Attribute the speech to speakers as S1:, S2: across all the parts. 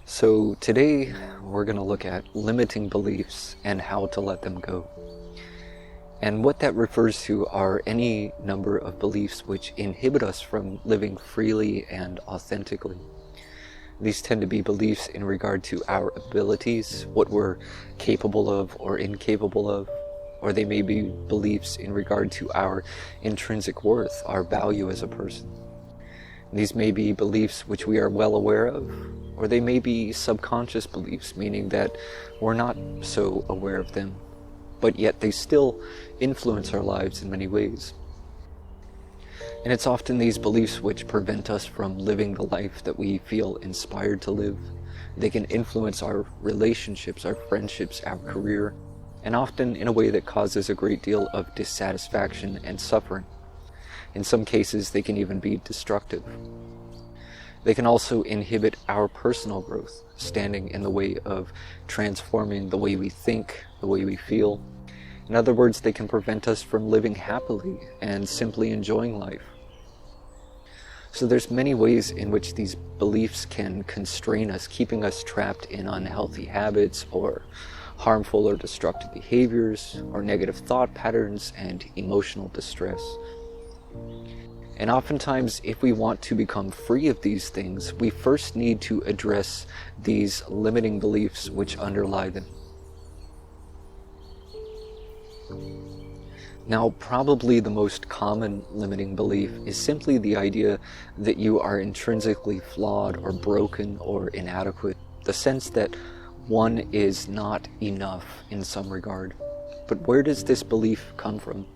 S1: So today we're going to look at limiting beliefs and how to let them go. And what that refers to are any number of beliefs which inhibit us from living freely and authentically. These tend to be beliefs in regard to our abilities, what we're capable of or incapable of, or they may be beliefs in regard to our intrinsic worth, our value as a person. These may be beliefs which we are well aware of, or they may be subconscious beliefs, meaning that we're not so aware of them, but yet they still influence our lives in many ways. And it's often these beliefs which prevent us from living the life that we feel inspired to live. They can influence our relationships, our friendships, our career, and often in a way that causes a great deal of dissatisfaction and suffering. In some cases, they can even be destructive. They can also inhibit our personal growth, standing in the way of transforming the way we think, the way we feel. In other words, they can prevent us from living happily and simply enjoying life. So there's many ways in which these beliefs can constrain us, keeping us trapped in unhealthy habits or harmful or destructive behaviors or negative thought patterns and emotional distress. And oftentimes, if we want to become free of these things, we first need to address these limiting beliefs which underlie them. Now, probably the most common limiting belief is simply the idea that you are intrinsically flawed or broken or inadequate, the sense that one is not enough in some regard. But where does this belief come from?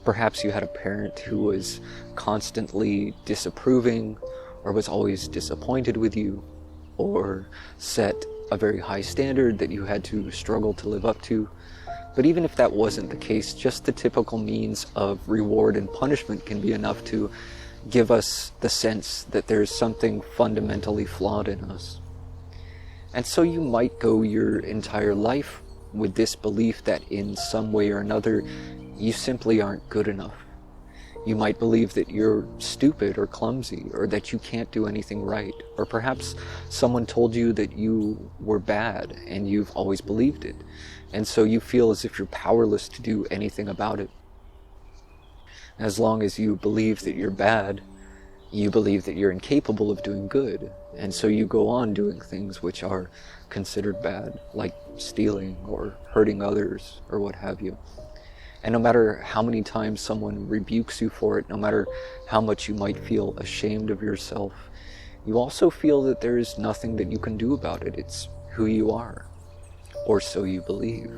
S1: Perhaps you had a parent who was constantly disapproving, or was always disappointed with you, or set a very high standard that you had to struggle to live up to. But even if that wasn't the case, just the typical means of reward and punishment can be enough to give us the sense that there's something fundamentally flawed in us. And so you might go your entire life with this belief that in some way or another, you simply aren't good enough. You might believe that you're stupid or clumsy, or that you can't do anything right. Or perhaps someone told you that you were bad and you've always believed it. And so you feel as if you're powerless to do anything about it. As long as you believe that you're bad, you believe that you're incapable of doing good. And so you go on doing things which are considered bad, like stealing or hurting others or what have you. And no matter how many times someone rebukes you for it, no matter how much you might feel ashamed of yourself, you also feel that there is nothing that you can do about it. It's who you are, or so you believe.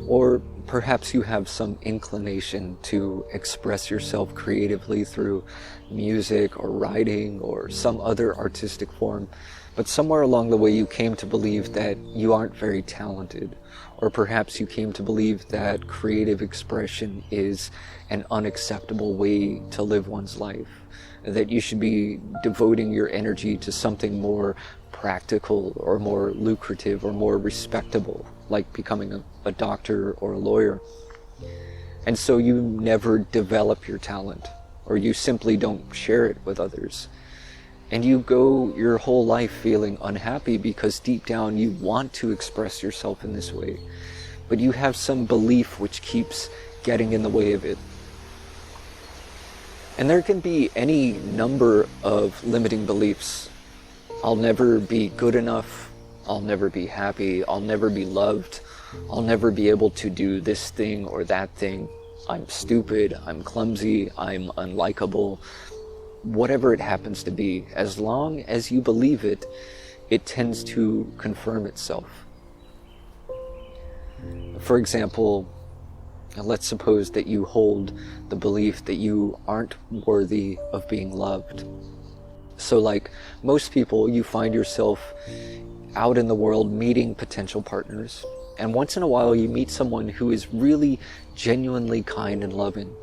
S1: Or perhaps you have some inclination to express yourself creatively through music or writing or some other artistic form, but somewhere along the way you came to believe that you aren't very talented, or perhaps you came to believe that creative expression is an unacceptable way to live one's life, that you should be devoting your energy to something more practical or more lucrative or more respectable, like becoming a doctor or a lawyer. And so you never develop your talent, or you simply don't share it with others. And you go your whole life feeling unhappy because deep down you want to express yourself in this way, but you have some belief which keeps getting in the way of it. And there can be any number of limiting beliefs. I'll never be good enough. I'll never be happy. I'll never be loved. I'll never be able to do this thing or that thing. I'm stupid. I'm clumsy. I'm unlikable. Whatever it happens to be, as long as you believe it, it tends to confirm itself. For example, let's suppose that you hold the belief that you aren't worthy of being loved. So like most people, you find yourself out in the world meeting potential partners, and once in a while you meet someone who is really genuinely kind and loving.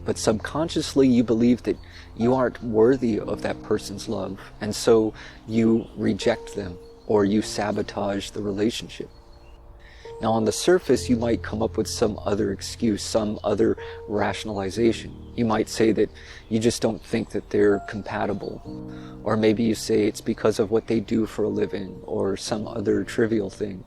S1: But subconsciously you believe that you aren't worthy of that person's love, and so you reject them or you sabotage the relationship. Now, on the surface, you might come up with some other excuse, some other rationalization. You might say that you just don't think that they're compatible. Or maybe you say it's because of what they do for a living, or some other trivial thing.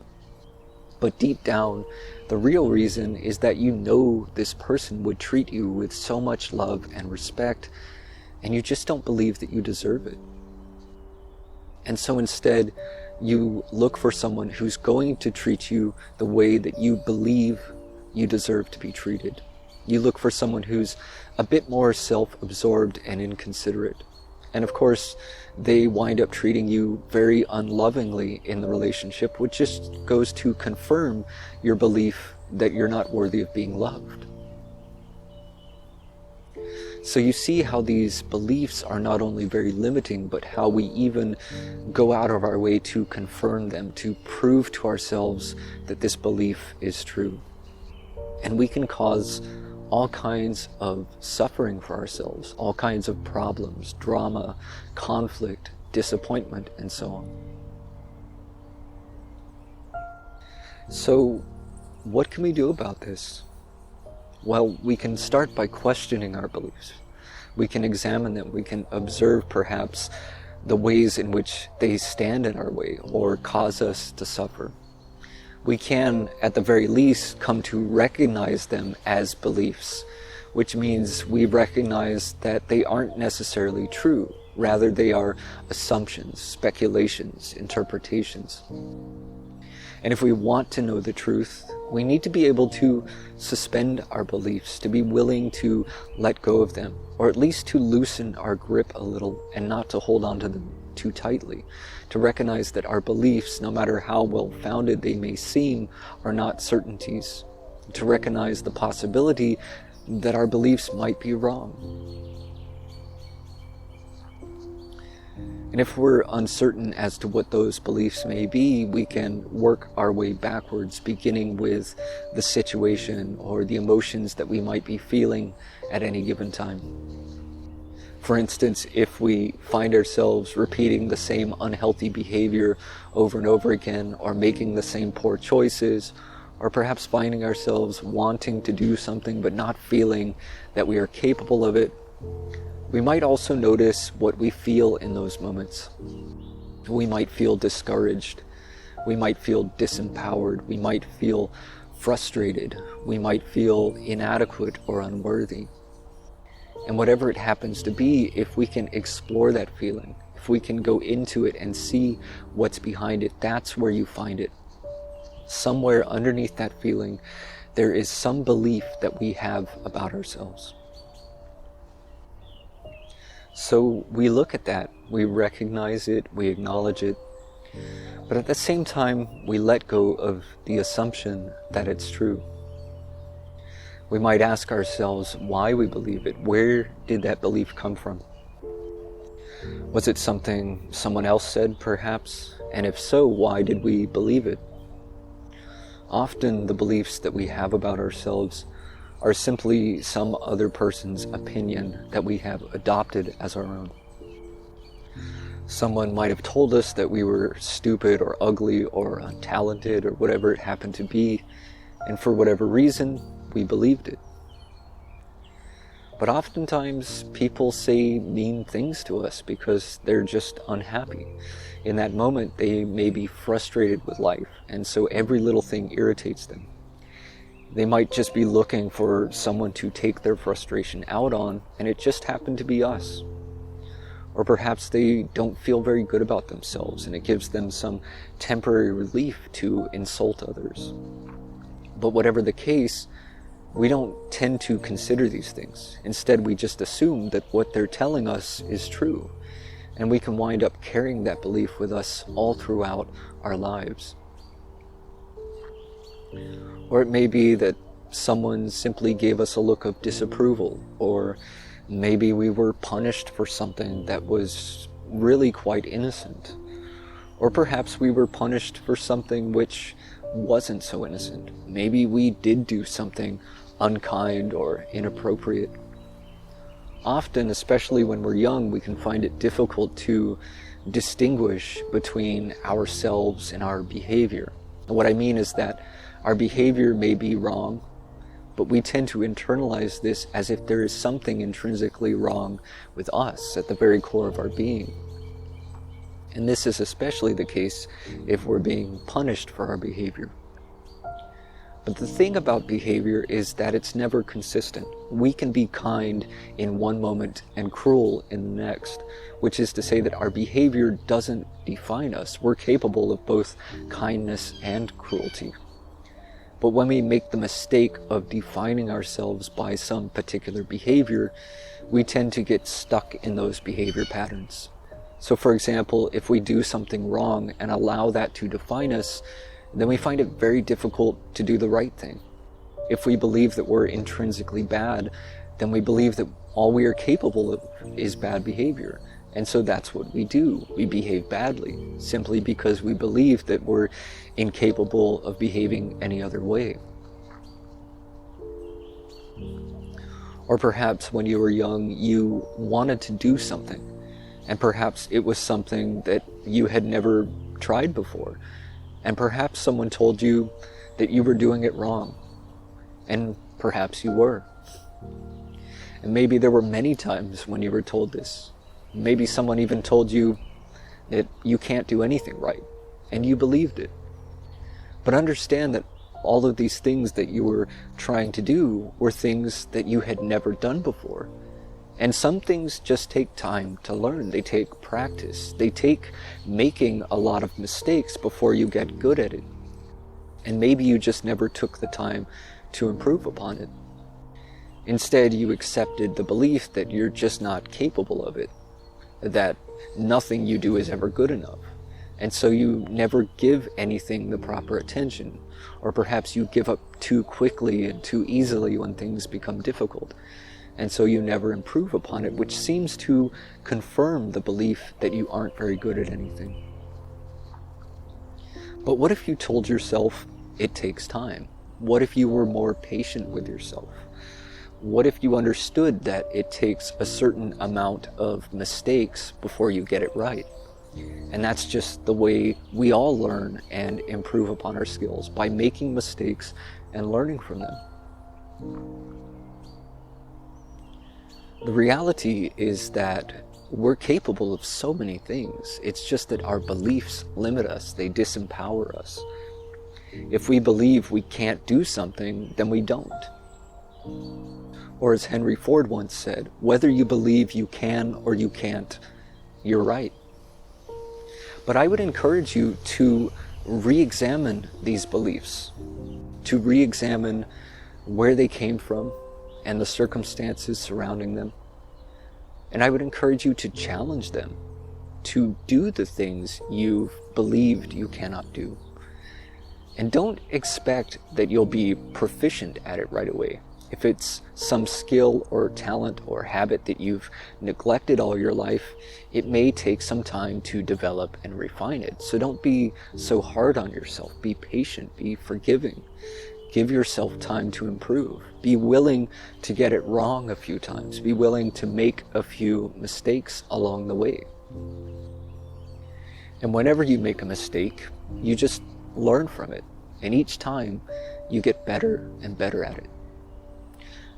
S1: But deep down, the real reason is that you know this person would treat you with so much love and respect, and you just don't believe that you deserve it. And so instead, you look for someone who's going to treat you the way that you believe you deserve to be treated. You look for someone who's a bit more self-absorbed and inconsiderate. And of course, they wind up treating you very unlovingly in the relationship, which just goes to confirm your belief that you're not worthy of being loved. So you see how these beliefs are not only very limiting, but how we even go out of our way to confirm them, to prove to ourselves that this belief is true. And we can cause all kinds of suffering for ourselves, all kinds of problems, drama, conflict, disappointment, and so on. So, what can we do about this? Well, we can start by questioning our beliefs. We can examine them. We can observe perhaps the ways in which they stand in our way or cause us to suffer. We can, at the very least, come to recognize them as beliefs, which means we recognize that they aren't necessarily true. Rather, they are assumptions, speculations, interpretations. And if we want to know the truth, we need to be able to suspend our beliefs, to be willing to let go of them, or at least to loosen our grip a little and not to hold on to them too tightly, to recognize that our beliefs, no matter how well-founded they may seem, are not certainties, to recognize the possibility that our beliefs might be wrong. And if we're uncertain as to what those beliefs may be, we can work our way backwards, beginning with the situation or the emotions that we might be feeling at any given time. For instance, if we find ourselves repeating the same unhealthy behavior over and over again, or making the same poor choices, or perhaps finding ourselves wanting to do something but not feeling that we are capable of it, we might also notice what we feel in those moments. We might feel discouraged. We might feel disempowered. We might feel frustrated. We might feel inadequate or unworthy. And whatever it happens to be, if we can explore that feeling, if we can go into it and see what's behind it, that's where you find it. Somewhere underneath that feeling, there is some belief that we have about ourselves. So we look at that, we recognize it, we acknowledge it, but at the same time, we let go of the assumption that it's true. We might ask ourselves why we believe it. Where did that belief come from? Was it something someone else said, perhaps? And if so, why did we believe it? Often the beliefs that we have about ourselves are simply some other person's opinion that we have adopted as our own. Someone might have told us that we were stupid or ugly or untalented or whatever it happened to be, and for whatever reason, we believed it. But oftentimes, people say mean things to us because they're just unhappy. In that moment, they may be frustrated with life, and so every little thing irritates them. They might just be looking for someone to take their frustration out on, and it just happened to be us. Or perhaps they don't feel very good about themselves, and it gives them some temporary relief to insult others. But whatever the case, we don't tend to consider these things. Instead, we just assume that what they're telling us is true, and we can wind up carrying that belief with us all throughout our lives. Or it may be that someone simply gave us a look of disapproval, or maybe we were punished for something that was really quite innocent. Or perhaps we were punished for something which wasn't so innocent. Maybe we did do something unkind or inappropriate. Often, especially when we're young, we can find it difficult to distinguish between ourselves and our behavior. And what I mean is that Our behavior may be wrong, but we tend to internalize this as if there is something intrinsically wrong with us at the very core of our being. And this is especially the case if we're being punished for our behavior. But the thing about behavior is that it's never consistent. We can be kind in one moment and cruel in the next, which is to say that our behavior doesn't define us. We're capable of both kindness and cruelty. But when we make the mistake of defining ourselves by some particular behavior, we tend to get stuck in those behavior patterns. So for example, if we do something wrong and allow that to define us, then we find it very difficult to do the right thing. If we believe that we're intrinsically bad, then we believe that all we are capable of is bad behavior. And so that's what we do. We behave badly, simply because we believe that we're incapable of behaving any other way. Or perhaps when you were young, you wanted to do something, and perhaps it was something that you had never tried before. And perhaps someone told you that you were doing it wrong. And perhaps you were. And maybe there were many times when you were told this. Maybe someone even told you that you can't do anything right. And you believed it. But understand that all of these things that you were trying to do were things that you had never done before. And some things just take time to learn. They take practice. They take making a lot of mistakes before you get good at it. And maybe you just never took the time to improve upon it. Instead, you accepted the belief that you're just not capable of it, that nothing you do is ever good enough. And so you never give anything the proper attention, or perhaps you give up too quickly and too easily when things become difficult. And so you never improve upon it, which seems to confirm the belief that you aren't very good at anything. But what if you told yourself it takes time? What if you were more patient with yourself? What if you understood that it takes a certain amount of mistakes before you get it right? And that's just the way we all learn and improve upon our skills, by making mistakes and learning from them. The reality is that we're capable of so many things. It's just that our beliefs limit us. They disempower us. If we believe we can't do something, then we don't. Or as Henry Ford once said, whether you believe you can or you can't, you're right. But I would encourage you to re-examine these beliefs, to re-examine where they came from and the circumstances surrounding them. And I would encourage you to challenge them, to do the things you've believed you cannot do. And don't expect that you'll be proficient at it right away. If it's some skill or talent or habit that you've neglected all your life, it may take some time to develop and refine it. So don't be so hard on yourself. Be patient, be forgiving. Give yourself time to improve. Be willing to get it wrong a few times. Be willing to make a few mistakes along the way. And whenever you make a mistake, you just learn from it. And each time, you get better and better at it.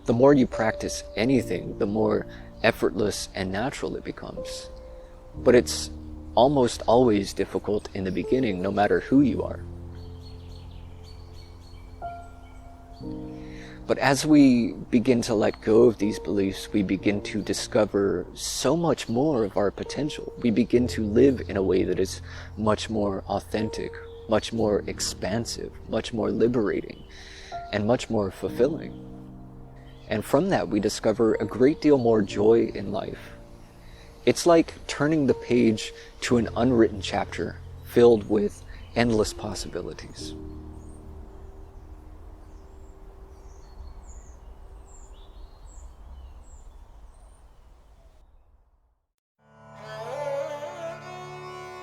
S1: The more you practice anything, the more effortless and natural it becomes. But it's almost always difficult in the beginning, no matter who you are. But as we begin to let go of these beliefs, we begin to discover so much more of our potential. We begin to live in a way that is much more authentic, much more expansive, much more liberating, and much more fulfilling. And from that, we discover a great deal more joy in life. It's like turning the page to an unwritten chapter filled with endless possibilities.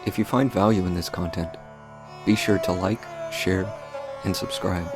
S1: If you find value in this content, be sure to like, share, and subscribe.